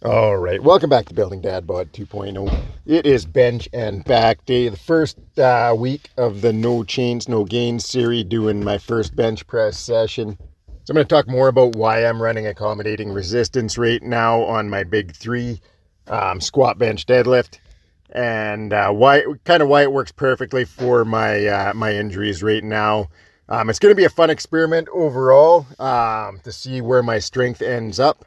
All right, welcome back to Building Dad Bod 2.0. It is bench and back day, the first week of the No Chains, No Gains series, doing my first bench press session. So I'm going to talk more about why I'm running accommodating resistance right now on my big three, squat, bench, deadlift, and why it works perfectly for my my injuries right now. It's going to be a fun experiment overall to see where my strength ends up.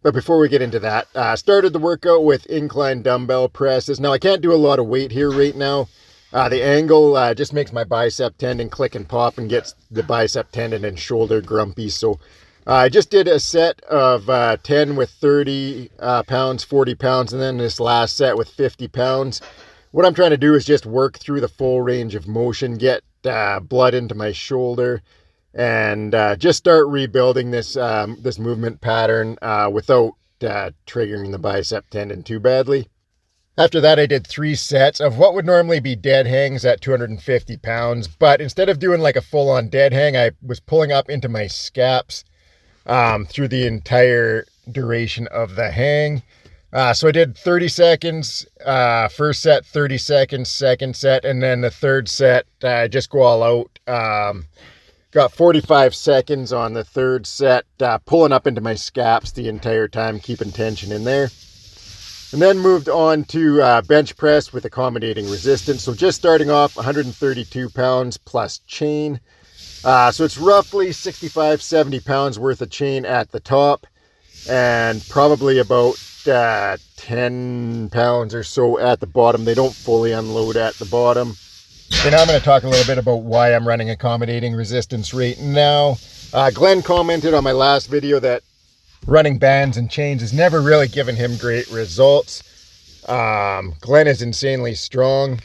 But before we get into that, started the workout with incline dumbbell presses. Now, I can't do a lot of weight here right now. The angle just makes my bicep tendon click and pop and gets the bicep tendon and shoulder grumpy. So I just did a set of 10 with 30 pounds, 40 pounds, and then this last set with 50 pounds. What I'm trying to do is just work through the full range of motion, get blood into my shoulder, and just start rebuilding this this movement pattern without triggering the bicep tendon too badly. After that, I did 3 sets of what would normally be dead hangs at 250 pounds, but instead of doing like a full-on dead hang, I was pulling up into my scaps through the entire duration of the hang. So I did 30 seconds, first set, 30 seconds, second set, and then the third set, just go all out. Got 45 seconds on the third set, pulling up into my scaps the entire time, keeping tension in there. And then moved on to bench press with accommodating resistance. So just starting off 132 pounds plus chain. So it's roughly 65, 70 pounds worth of chain at the top and probably about 10 pounds or so at the bottom. They don't fully unload at the bottom. So now I'm going to talk a little bit about why I'm running accommodating resistance right now. Glenn commented on my last video that running bands and chains has never really given him great results. Glenn is insanely strong,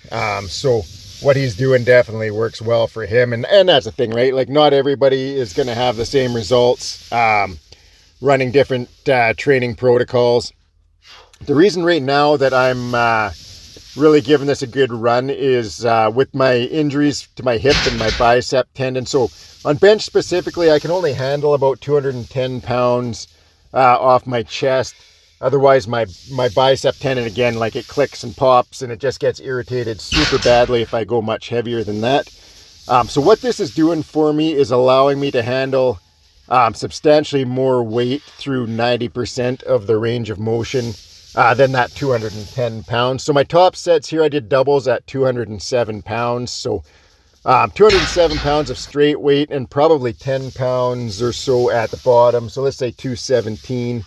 so what he's doing definitely works well for him. And that's the thing, right? Like, not everybody is going to have the same results running different training protocols. The reason right now that I'm really giving this a good run is with my injuries to my hip and my bicep tendon. So on bench specifically, I can only handle about 210 pounds off my chest. Otherwise, my bicep tendon, again, like, it clicks and pops and it just gets irritated super badly if I go much heavier than that. So what this is doing for me is allowing me to handle substantially more weight through 90% of the range of motion than that 210 pounds. So my top sets here, I did doubles at 207 pounds. So 207 pounds of straight weight and probably 10 pounds or so at the bottom. So let's say 217.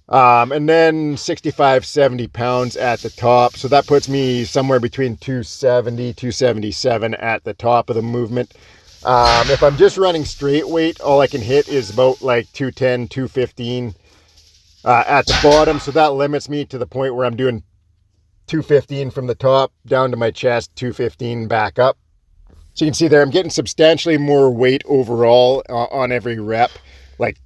And then 65, 70 pounds at the top. So that puts me somewhere between 270, 277 at the top of the movement. If I'm just running straight weight, all I can hit is about like 210, 215 at the bottom. So that limits me to the point where I'm doing 215 from the top down to my chest, 215 back up. So you can see there, I'm getting substantially more weight overall on every rep. Like,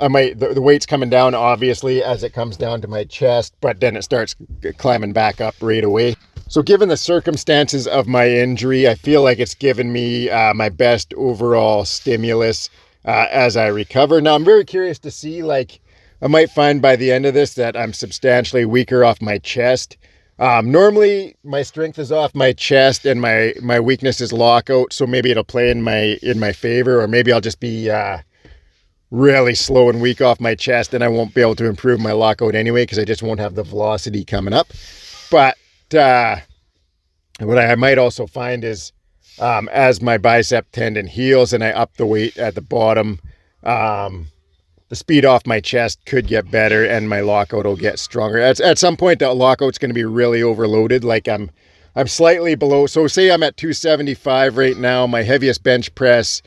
the weight's coming down obviously as it comes down to my chest, but then it starts climbing back up right away. So given the circumstances of my injury, I feel like it's given me my best overall stimulus as I recover. Now, I'm very curious to see, like, I might find by the end of this that I'm substantially weaker off my chest. Normally my strength is off my chest and my weakness is lockout. So maybe it'll play in my favor, or maybe I'll just be really slow and weak off my chest and I won't be able to improve my lockout anyway, because I just won't have the velocity coming up. But what I might also find is as my bicep tendon heals and I up the weight at the bottom, the speed off my chest could get better and my lockout will get stronger. At some point, that lockout's going to be really overloaded. Like, I'm slightly below. So say I'm at 275 right now. My heaviest bench press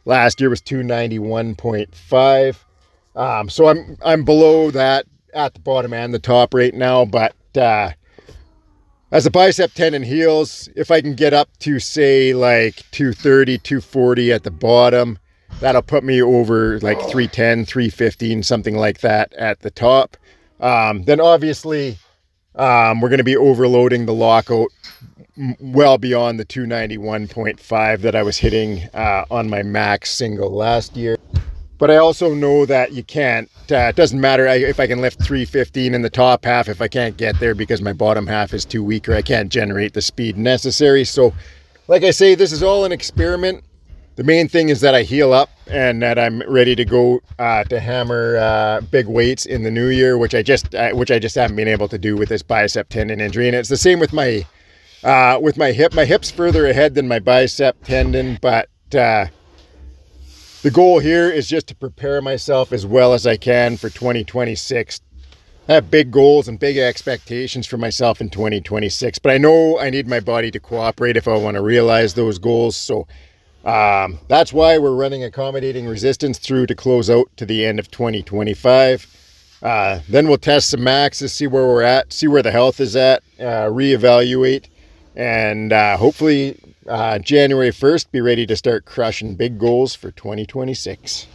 last year was 291.5. So I'm below that at the bottom and the top right now. But as the bicep tendon heals, if I can get up to, say, like 230, 240 at the bottom, that'll put me over like 310, 315, something like that at the top. Then obviously we're going to be overloading the lockout well beyond the 291.5 that I was hitting on my max single last year. But I also know that you can't, it doesn't matter if I can lift 315 in the top half if I can't get there because my bottom half is too weak or I can't generate the speed necessary. So like I say, this is all an experiment. The main thing is that I heal up and that I'm ready to go to hammer big weights in the new year, which I just haven't been able to do with this bicep tendon injury. And it's the same with my hip. My hip's further ahead than my bicep tendon, but the goal here is just to prepare myself as well as I can for 2026. I have big goals and big expectations for myself in 2026, but I know I need my body to cooperate if I want to realize those goals. So that's why we're running accommodating resistance through to close out to the end of 2025. Then we'll test some maxes, see where we're at, see where the health is at, reevaluate, and hopefully January 1st be ready to start crushing big goals for 2026.